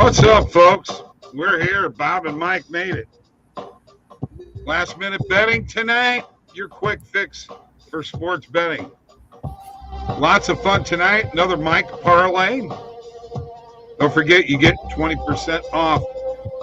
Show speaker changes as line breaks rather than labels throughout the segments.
What's up, folks? We're here. Bob and Mike made it. Last minute betting tonight. Your quick fix for sports betting. Lots of fun tonight. Another Mike parlay. Don't forget, you get 20% off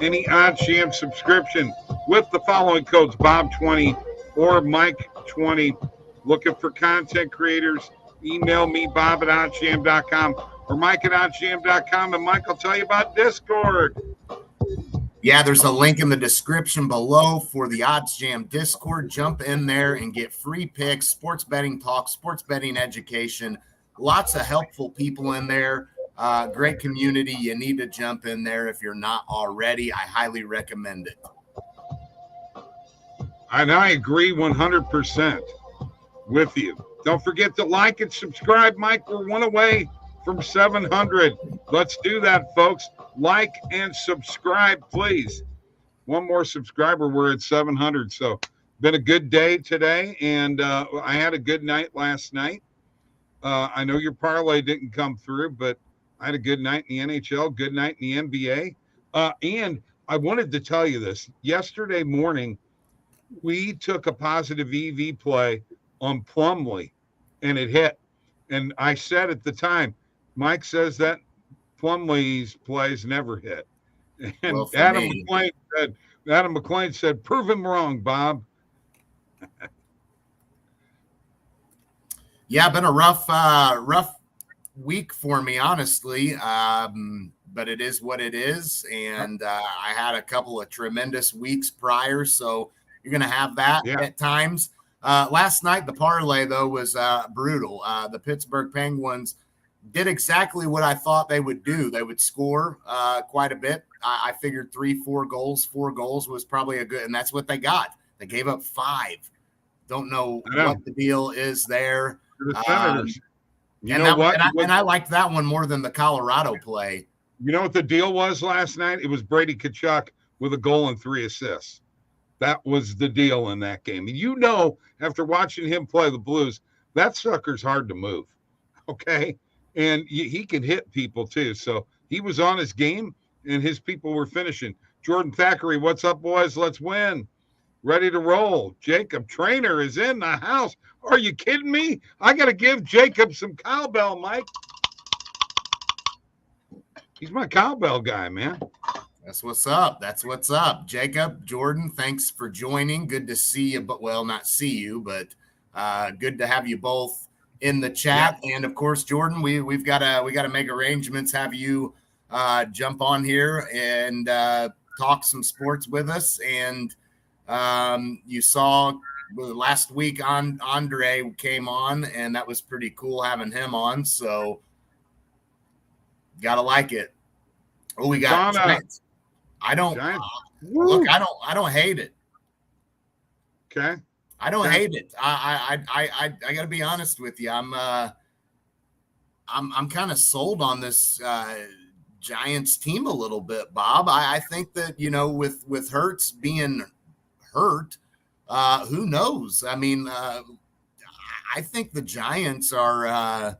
any OddsJam subscription with the following codes: Bob20 or Mike20. Looking for content creators? Email me, bob@oddsjam.com or mike@oddsjam.com, and Mike will tell you about Discord.
Yeah, there's a link in the description below for the OddsJam Discord. Jump in there and get free picks, sports betting talk, sports betting education. Lots of helpful people in there. Great community. You need to jump in there if you're not already. I highly recommend it.
And I agree 100% with you. Don't forget to like and subscribe, Mike. We're one away from 700. Let's do that, folks. Like and subscribe, please. One more subscriber. We're at 700. So been a good day today, and I had a good night last night. I know your parlay didn't come through, but I had a good night in the NHL, good night in the NBA. And I wanted to tell you this. Yesterday morning, we took a positive EV play on Plumlee, and it hit. And I said at the time, Mike says that Plumlee's plays never hit. And
Well,
Adam McClain said, prove him wrong, Bob.
Yeah, been a rough week for me, honestly. But it is what it is. And I had a couple of tremendous weeks prior, so you're going to have that at times. Last night, the parlay, though, was brutal. The Pittsburgh Penguins did exactly what I thought they would do. They would score quite a bit. I figured 4 goals was probably a good, and that's what they got. They gave up 5. Don't know what the deal is there.
The Senators.
And I liked that one more than the Colorado play.
You know what the deal was last night? It was Brady Tkachuk with a goal and 3 assists. That was the deal in that game. And you know, after watching him play the Blues, that sucker's hard to move, okay? And he can hit people too. So he was on his game, and his people were finishing. Jordan Thackeray, what's up, boys? Let's win. Ready to roll. Jacob Trainer is in the house. Are you kidding me? I got to give Jacob some cowbell, Mike. He's my cowbell guy, man.
That's what's up. That's what's up. Jacob, Jordan, thanks for joining. Good to see you, but well, not see you, but good to have you both in the chat. Yeah. And of course, Jordan, we've got to make arrangements, have you jump on here and talk some sports with us. And you saw last week Andre came on, and that was pretty cool having him on. So gotta like it. Oh, we got Giants. I don't look. I don't hate it.
Okay.
I don't hate it. I got to be honest with you. I'm kind of sold on this Giants team a little bit, Bob. I think that, you know, with Hurts being hurt, who knows? I mean, I think the Giants are.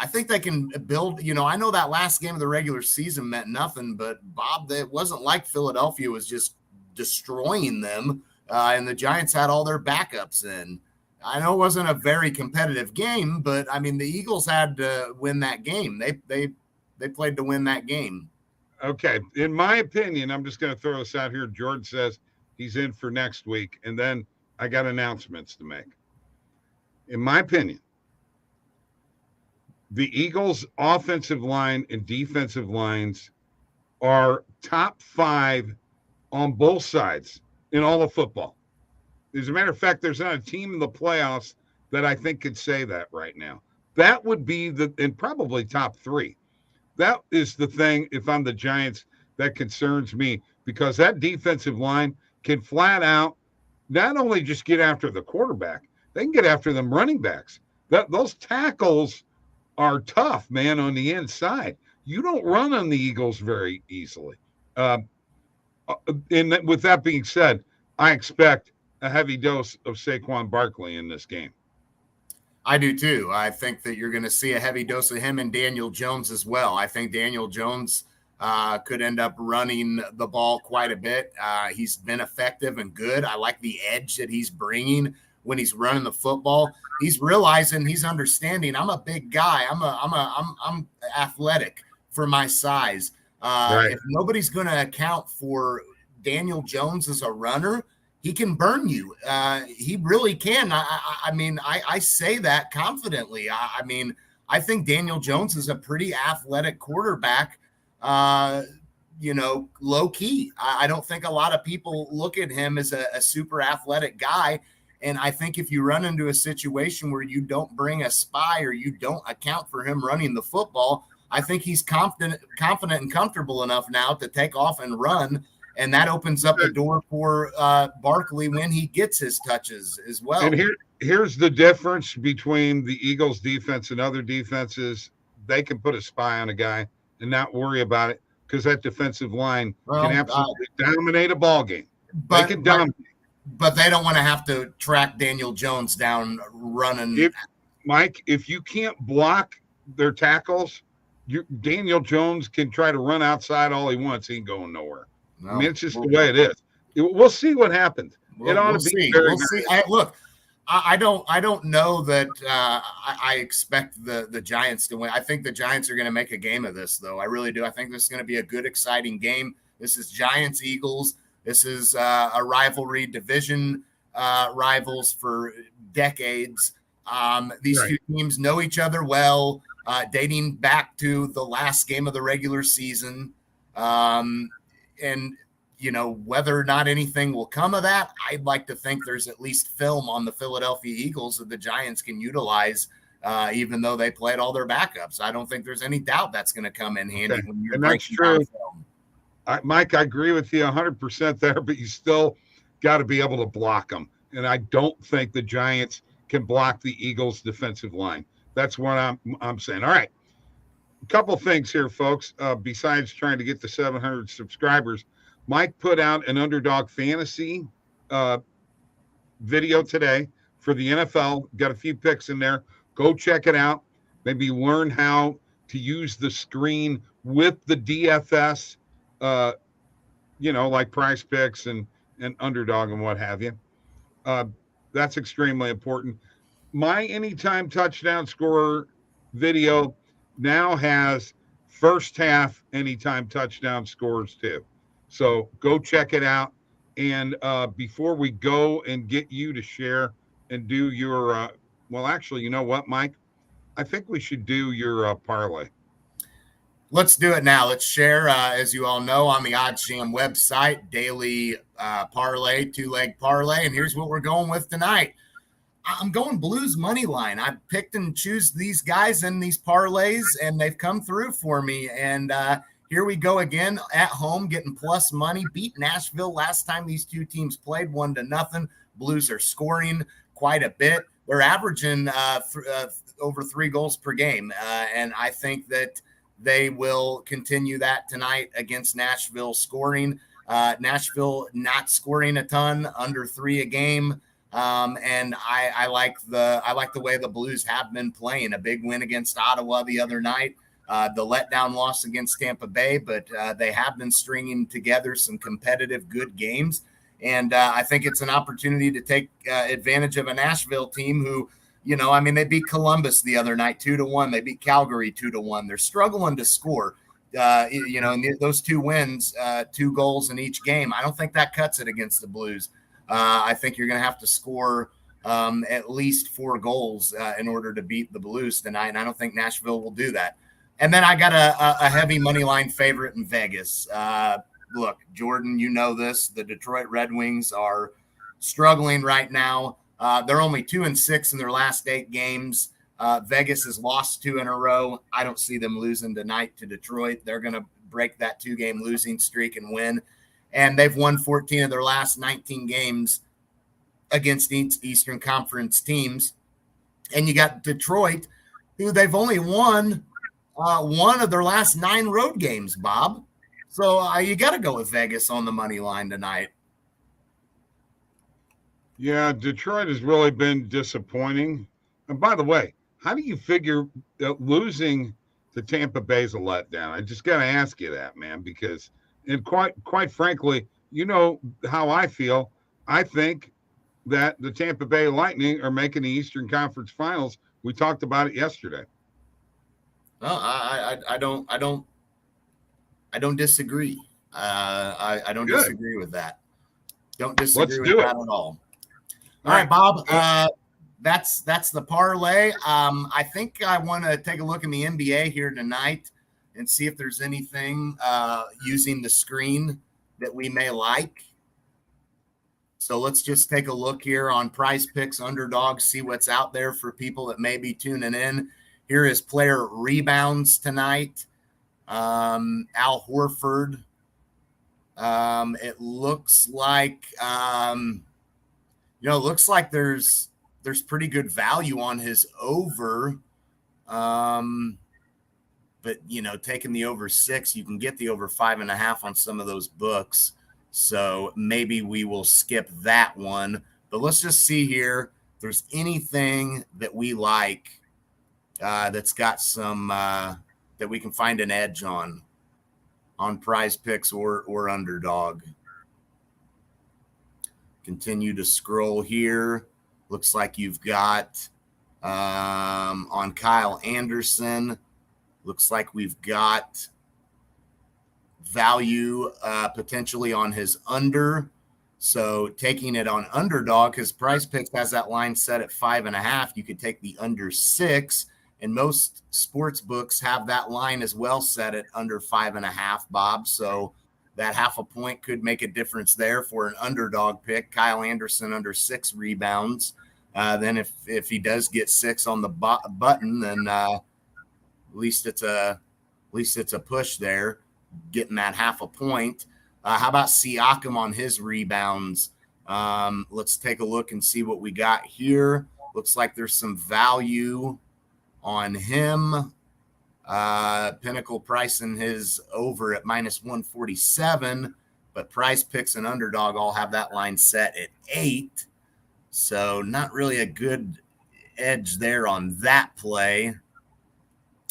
I think they can build, you know, I know that last game of the regular season meant nothing, but Bob, it wasn't like Philadelphia was just destroying them, and the Giants had all their backups in. I know it wasn't a very competitive game, but I mean, the Eagles had to win that game. They played to win that game.
Okay. In my opinion, I'm just going to throw this out here. George says he's in for next week, and then I got announcements to make. In my opinion, the Eagles' offensive line and defensive lines are top 5 on both sides in all of football. As a matter of fact, there's not a team in the playoffs that I think could say that right now. That would be and probably top 3. That is the thing, if I'm the Giants, that concerns me, because that defensive line can flat out not only just get after the quarterback, they can get after them running backs. Those tackles are tough, man, on the inside. You don't run on the Eagles very easily. And with that being said, I expect a heavy dose of Saquon Barkley in this game.
I do too. I think that you're going to see a heavy dose of him and Daniel Jones as well. I think Daniel Jones could end up running the ball quite a bit. He's been effective and good. I like the edge that he's bringing when he's running the football. He's realizing, he's understanding, I'm a big guy. I'm athletic for my size.
Right.
If nobody's going to account for Daniel Jones as a runner, he can burn you. He really can. I mean, I say that confidently. I mean, I think Daniel Jones is a pretty athletic quarterback, low key. I don't think a lot of people look at him as a super athletic guy. And I think if you run into a situation where you don't bring a spy or you don't account for him running the football, I think he's confident and comfortable enough now to take off and run. And that opens up the door for Barkley when he gets his touches as well.
And here's the difference between the Eagles defense and other defenses. They can put a spy on a guy and not worry about it because that defensive line can absolutely dominate a ball game. They can dominate.
But they don't want to have to track Daniel Jones down running.
Mike, if you can't block their tackles, Daniel Jones can try to run outside all he wants. He ain't going nowhere.
No,
I mean, it's just the way it is. We'll see what happens. It ought to be very nice.
See. I don't know that I expect the Giants to win. I think the Giants are going to make a game of this, though. I really do. I think this is going to be a good, exciting game. This is Giants-Eagles. This is a rivalry, division rivals for decades. These two teams know each other well, dating back to the last game of the regular season. And, whether or not anything will come of that, I'd like to think there's at least film on the Philadelphia Eagles that the Giants can utilize, even though they played all their backups. I don't think there's any doubt that's going to come in handy when you're breaking down film.
Mike, I agree with you 100% there, but you still got to be able to block them. And I don't think the Giants can block the Eagles' defensive line. That's what I'm saying. All right. A couple things here, folks. Besides trying to get to 700 subscribers, Mike put out an Underdog Fantasy video today for the NFL. Got a few picks in there. Go check it out. Maybe learn how to use the screen with the DFS, like Price Picks and Underdog and what have you. That's extremely important. My anytime touchdown scorer video now has first half anytime touchdown scores too. So go check it out. And before we go and get you to share and do your, actually, you know what, Mike? I think we should do your parlay.
Let's do it now. Let's share, as you all know, on the OddsJam website, daily parlay, two-leg parlay. And here's what we're going with tonight. I'm going Blues money line. I picked and choose these guys in these parlays, and they've come through for me. And here we go again at home, getting plus money. Beat Nashville last time these two teams played 1-0. Blues are scoring quite a bit. They're averaging over 3 goals per game, and I think that they will continue that tonight against Nashville scoring. Nashville not scoring a ton, under 3 a game. And I like the way the Blues have been playing. A big win against Ottawa the other night, the letdown loss against Tampa Bay, but they have been stringing together some competitive good games. And I think it's an opportunity to take advantage of a Nashville team who, they beat Columbus the other night 2-1. They beat Calgary 2-1. They're struggling to score. In those 2 wins, 2 goals in each game. I don't think that cuts it against the Blues. I think you're going to have to score at least 4 goals in order to beat the Blues tonight, and I don't think Nashville will do that. And then I got a heavy money line favorite in Vegas. Look, Jordan, you know this. The Detroit Red Wings are struggling right now. They're only 2-6 in their last 8 games. Vegas has lost 2 in a row. I don't see them losing tonight to Detroit. They're going to break that 2-game losing streak and win. And they've won 14 of their last 19 games against Eastern Conference teams. And you got Detroit, who they've only won 1 of their last 9 road games, Bob. So you got to go with Vegas on the money line tonight.
Yeah, Detroit has really been disappointing. And by the way, how do you figure that losing the Tampa Bay's a letdown. I just got to ask you that, man, because, and quite frankly, you know how I feel. I think that the Tampa Bay Lightning are making the Eastern Conference Finals. We talked about it yesterday.
No, I don't disagree. I don't
Good.
disagree with that. Don't disagree
Let's
with
do
that
it.
at all. All right, Bob. That's the parlay. I think I want to take a look in the NBA here tonight and see if there's anything using the screen that we may like. So let's just take a look here on Prize Picks Underdog, see what's out there for people that may be tuning in. Here is player rebounds tonight. Al Horford. It looks like it looks like there's pretty good value on his over. But taking the over 6, you can get the over 5.5 on some of those books. So maybe we will skip that one. But let's just see here if there's anything that we like that's got some that we can find an edge on Prize Picks or Underdog. Continue to scroll here. Looks like you've got on Kyle Anderson. Looks like we've got value potentially on his under. So taking it on Underdog, because Prize Picks has that line set at 5.5. You could take the under 6, and most sports books have that line as well set at under 5.5, Bob. So that 0.5 point could make a difference there for an underdog pick. Kyle Anderson under 6 rebounds. Then if he does get 6 on the button, then at least it's a push there, getting that 0.5 point. How about Siakam on his rebounds? Let's take a look and see what we got here. Looks like there's some value on him. Pinnacle pricing his over at -147, but Prize Picks and Underdog all have that line set at 8. So not really a good edge there on that play.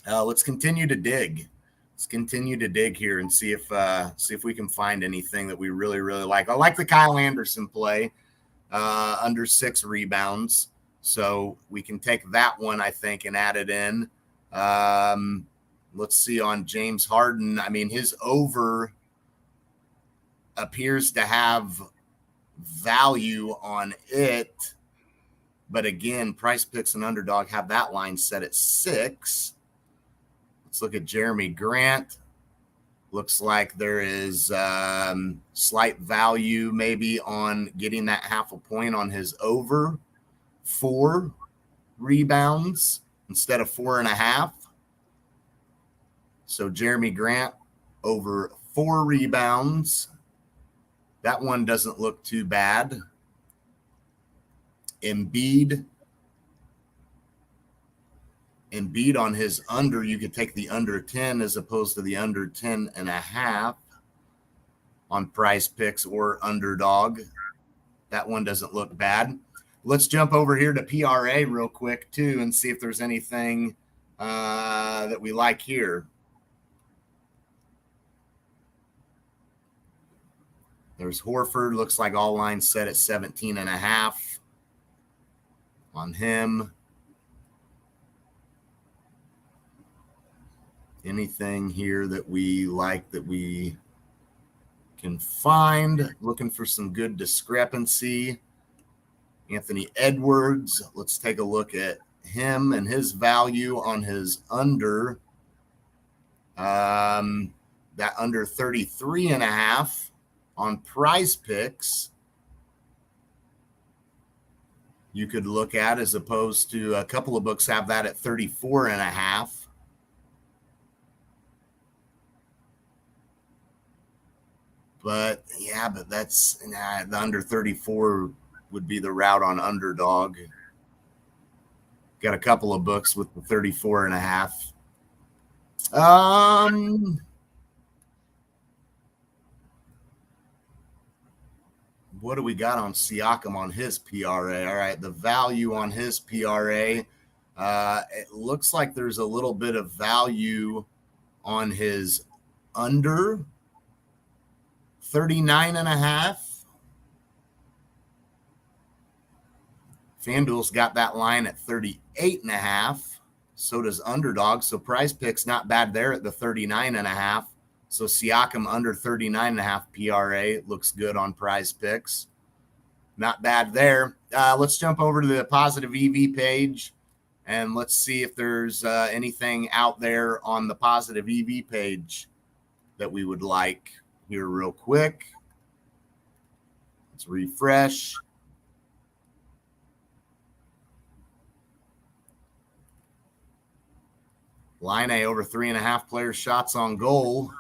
Let's continue to dig. Let's continue to dig here and see if we can find anything that we really, really like. I like the Kyle Anderson play, under 6 rebounds. So we can take that one, I think, and add it in. Let's see on James Harden. I mean, his over appears to have value on it. But again, Prize Picks and Underdog have that line set at 6. Let's look at Jeremy Grant. Looks like there is slight value maybe on getting that 0.5 point on his over 4 rebounds instead of 4.5. So Jeremy Grant over 4 rebounds. That one doesn't look too bad. Embiid on his under, you could take the under 10 as opposed to the under 10.5 on Prize Picks or Underdog. That one doesn't look bad. Let's jump over here to PRA real quick too and see if there's anything that we like here. There's Horford. Looks like all lines set at 17.5 on him. Anything here that we like that we can find? Looking for some good discrepancy. Anthony Edwards. Let's take a look at him and his value on his under. That under 33.5 on Prize Picks. You could look at as opposed to a couple of books have that at 34.5. But that's the under 34 would be the route on Underdog. Got a couple of books with the 34.5. What do we got on Siakam on his PRA? All right, the value on his PRA It looks like there's a little bit of value on his under 39.5. FanDuel's got that line at 38.5. So does Underdog. So Prize Picks not bad there at the 39.5. So Siakam under 39.5 PRA looks good on Prize Picks. Not bad there. Let's jump over to the positive EV page and let's see if there's anything out there on the positive EV page that we would like here real quick. Let's refresh. Line A over 3.5 player shots on goal.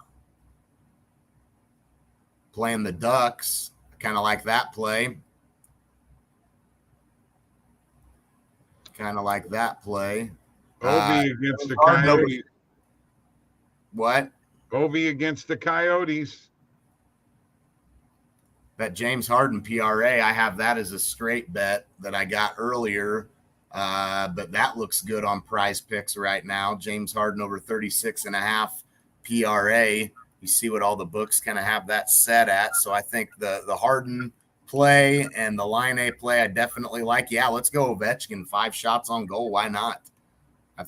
Playing the Ducks. Kind of like that play.
Ovi against the Coyotes.
What?
Ovi against the Coyotes.
That James Harden PRA, I have that as a straight bet that I got earlier. But that looks good on Prize Picks right now. James Harden over 36.5 PRA. You see what all the books kind of have that set at. So I think the Harden play and the line A play I definitely like. Yeah, let's go Ovechkin. 5 shots on goal. Why not?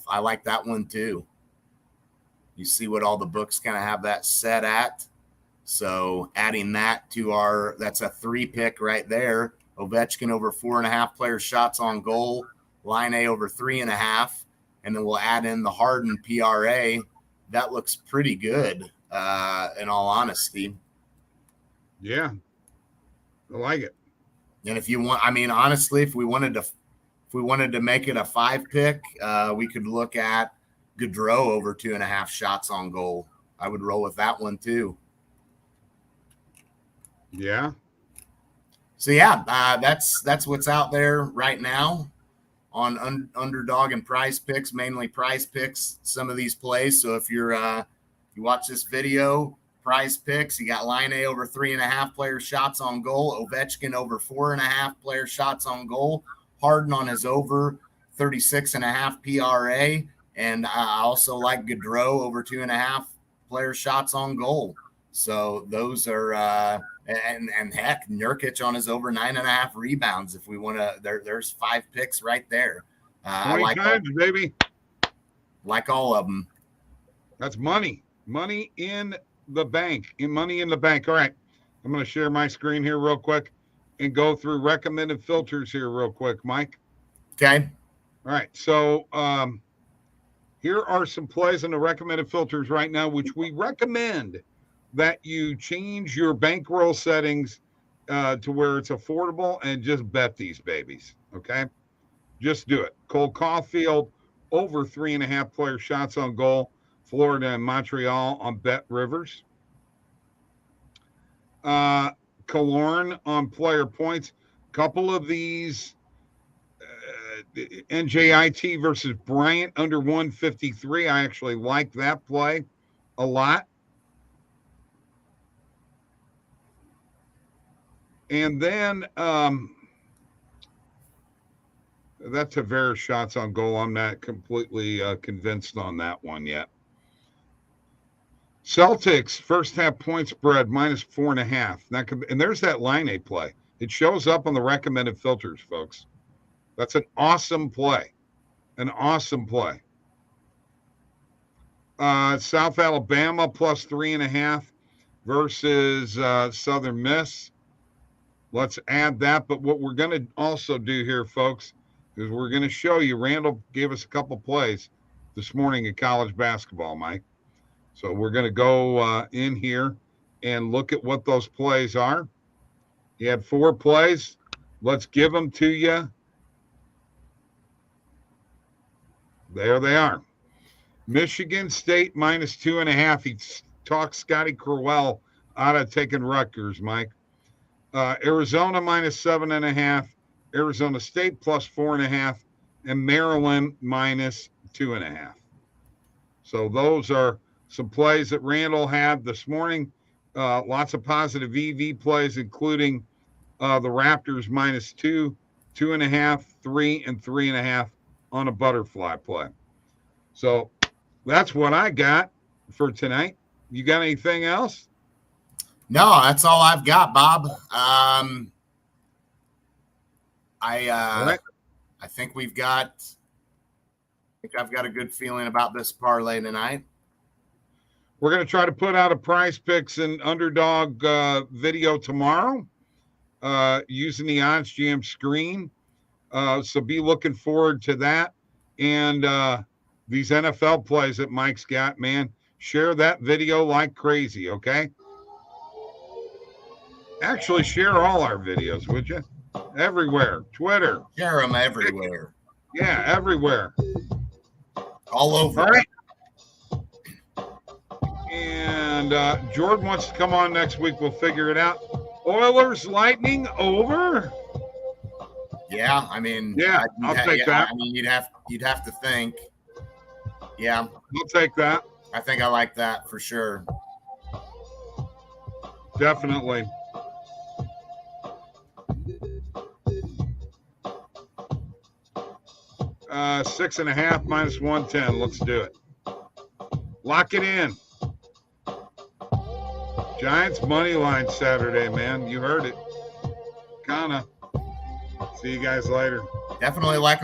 I like that one too. You see what all the books kind of have that set at. So adding that to that's a 3 pick right there. Ovechkin over 4.5 player shots on goal. Line A over 3.5. And then we'll add in the Harden PRA. That looks pretty good, in all honesty.
Yeah. I like it.
And if you want, I mean, honestly, if we wanted to make it a 5 pick, we could look at Gaudreau over 2.5 shots on goal. I would roll with that one too.
Yeah.
So yeah, that's what's out there right now on Underdog and Prize Picks, mainly Prize Picks. Some of these plays. So if you watch this video, Prize Picks, you got line A over 3.5 player shots on goal. Ovechkin over 4.5 player shots on goal. Harden on his over 36.5 PRA. And I also like Gaudreau over 2.5 player shots on goal. So those are, and heck, Nurkic on his over 9.5 rebounds. If we want to, there's 5 picks right there. I like
times, baby.
Like all of them.
That's money in the bank. Money in the bank. All right. I'm going to share my screen here real quick and go through recommended filters here real quick, Mike.
Okay.
All right. So here are some plays in the recommended filters right now, which we recommend that you change your bankroll settings to where it's affordable and just bet these babies. Okay. Just do it. Cole Caulfield over 3.5 player shots on goal. Florida and Montreal on Bet Rivers. Killorn on player points. Couple of these NJIT versus Bryant under 153. I actually like that play a lot. And then that's Tavares shots on goal. I'm not completely convinced on that one yet. Celtics first half point spread -4.5. And there's that line A play. It shows up on the recommended filters, folks. That's an awesome play. An awesome play. South Alabama +3.5 versus Southern Miss. Let's add that. But what we're going to also do here, folks, is we're going to show you. Randall gave us a couple plays this morning in college basketball, Mike. So we're going to go in here and look at what those plays are. He had 4 plays. Let's give them to you. There they are. Michigan State -2.5. He talked Scotty Crowell out of taking Rutgers, Mike. Arizona -7.5. Arizona State +4.5. And Maryland -2.5. So those are some plays that Randall had this morning. Lots of positive EV plays, including the Raptors -2, 2.5, 3, and 3.5 on a butterfly play. So that's what I got for tonight. You got anything else?
No, that's all I've got, Bob. I think I've got a good feeling about this parlay tonight.
We're going to try to put out a Prize Picks and Underdog video tomorrow using the OddsJam screen. So be looking forward to that. And these NFL plays that Mike's got, man, share that video like crazy, okay? Actually, share all our videos, would you? Everywhere. Twitter.
Share them everywhere.
Yeah, everywhere.
All over.
All right. And Jordan wants to come on next week. We'll figure it out. Oilers Lightning over.
Yeah, I mean,
yeah, I'll take that.
I mean, you'd have to think. Yeah,
I'll take that.
I think I like that for sure.
Definitely. Uh, 6.5 minus 110. Let's do it. Lock it in. Giants money line Saturday, man. You heard it. Kinda. See you guys later.
Definitely like them.